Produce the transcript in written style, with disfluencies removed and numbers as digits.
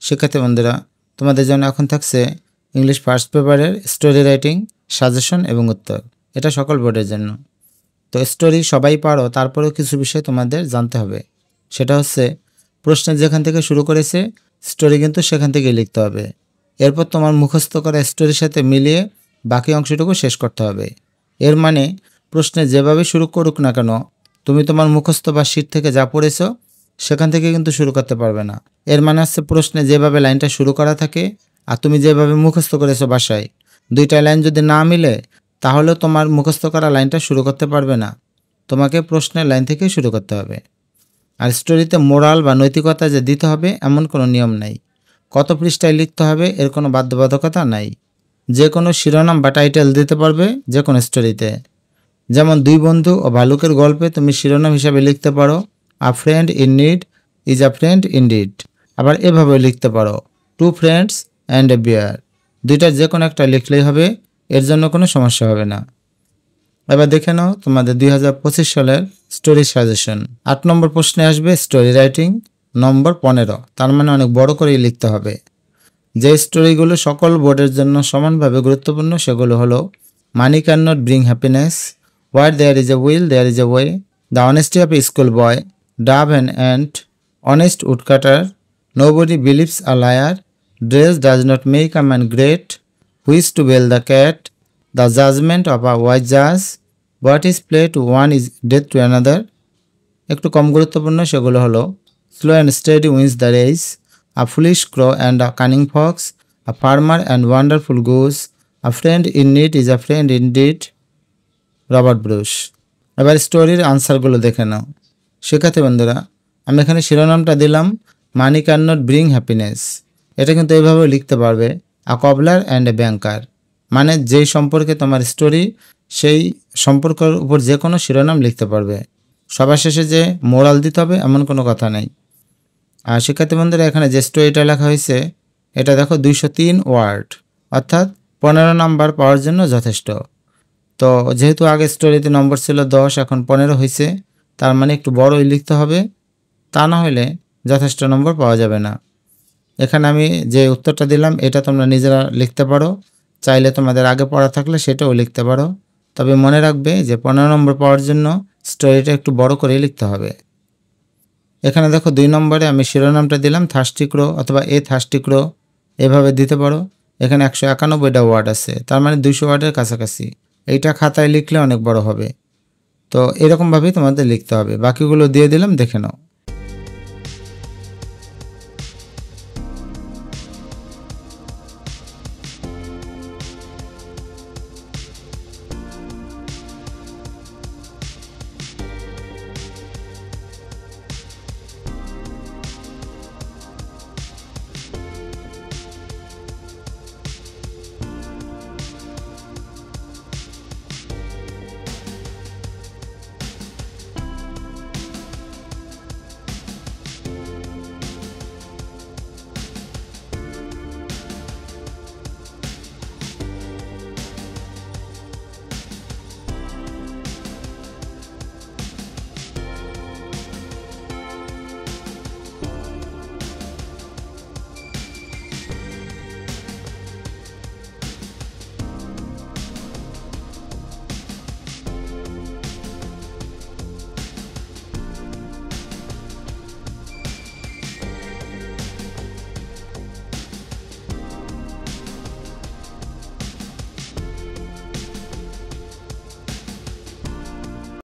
শিক্ষার্থী বন্ধুরা, তোমাদের জন্য এখন থাকছে ইংলিশ ফার্স্ট পেপারের স্টোরি রাইটিং সাজেশন এবং উত্তর। এটা সকল বোর্ডের জন্য। তো স্টোরি সবাই পারো, তারপরেও কিছু বিষয় তোমাদের জানতে হবে। সেটা হচ্ছে প্রশ্নের যেখান থেকে শুরু করেছে স্টোরি কিন্তু সেখান থেকেই লিখতে হবে। এরপর তোমার মুখস্থ করা স্টোরির সাথে মিলিয়ে বাকি অংশটুকু শেষ করতে হবে। এর মানে প্রশ্নে যেভাবে শুরু করুক না কেন, তুমি তোমার মুখস্থ বা শীট থেকে যা পড়েছো সেখান থেকে কিন্তু শুরু করতে পারবে না। এর মানে হচ্ছে প্রশ্নে যেভাবে লাইনটা শুরু করা থাকে আর তুমি যেভাবে মুখস্থ করেছো বাসায়, দুইটা লাইন যদি না মিলে তাহলেও তোমার মুখস্থ করা লাইনটা শুরু করতে পারবে না। তোমাকে প্রশ্নের লাইন থেকে শুরু করতে হবে। আর স্টোরিতে মোরাল বা নৈতিকতা যে দিতে হবে এমন কোনো নিয়ম নাই। কত পৃষ্ঠায় লিখতে হবে এর কোনো বাধ্যবাধকতা নাই। যে কোনো শিরোনাম বা টাইটেল দিতে পারবে যে কোনো স্টোরিতে। যেমন দুই বন্ধু ও ভালুকের গল্পে তুমি শিরোনাম হিসাবে লিখতে পারো আ friend in need is a friend indeed. আবার এভাবে লিখতে পারো টু ফ্রেন্ডস অ্যান্ড এ বিয়ার। দুইটার যে কোনো একটা লিখলেই হবে, এর জন্য কোনো সমস্যা হবে না। এবার দেখে নাও তোমাদের 2025 সালের স্টোরি সাজেশন। 8 নম্বর প্রশ্নে আসবে স্টোরি রাইটিং নম্বর 15, তার মানে অনেক বড় করেই লিখতে হবে। যে স্টোরিগুলো সকল বোর্ডের জন্য সমানভাবে গুরুত্বপূর্ণ সেগুলো হলো money can not bring happiness, where there is a will there is a way, the honesty of a school boy, dove and ant, honest woodcutter, nobody believes a liar, dress does not make a man great, which to bell the cat, the judgement of a wise জাজ, what is play to one is death to another. একটু কম গুরুত্বপূর্ণ সেগুলো হলো slow and steady wins the race, a foolish crow and a cunning fox, a farmer and wonderful goose, a friend in need is a friend indeed, Robert Bruce. এবার স্টোরির আনসারগুলো দেখে নাও। শিক্ষার্থী বন্ধুরা, আমি এখানে শিরোনামটা দিলাম মানি ক্যান নট ব্রিং হ্যাপিনেস। এটা কিন্তু এইভাবেও লিখতে পারবে আ কবলার অ্যান্ড এ ব্যাংকার। মানে যেই সম্পর্কে তোমার স্টোরি সেই সম্পর্কের উপর যে কোনো শিরোনাম লিখতে পারবে। সবার শেষে যে মোরাল দিতে হবে এমন কোনো কথা নেই। আর শিক্ষার্থী বন্ধুরা, এখানে যে স্টোরিটা লেখা হয়েছে এটা দেখো 203 ওয়ার্ড, অর্থাৎ 15 নাম্বার পাওয়ার জন্য যথেষ্ট। তো যেহেতু আগে স্টোরিতে নম্বর ছিল 10, এখন 15 হয়েছে, তার মানে একটু বড়ই লিখতে হবে, তা না হলে যথেষ্ট নম্বর পাওয়া যাবে না। এখানে আমি যে উত্তরটা দিলাম এটা তোমরা নিজেরা লিখতে পারো, চাইলে তোমাদের আগে পড়া থাকলে সেটাও লিখতে পারো। তবে মনে রাখবে যে 15 নম্বর পাওয়ার জন্য স্টোরিটা একটু বড় করেই লিখতে হবে। এখানে দেখো 2 নম্বরে আমি শিরোনামটা দিলাম থার্স্টি ক্রো অথবা এ থার্স্টি ক্রো, এভাবে দিতে পারো। এখানে 191টা ওয়ার্ড আছে, তার মানে 200 ওয়ার্ডের কাছাকাছি। এইটা খাতায় লিখলে অনেক বড় হবে। তো এরকমভাবেই তোমাদের লিখতে হবে। বাকিগুলো দিয়ে দিলাম, দেখে নাও।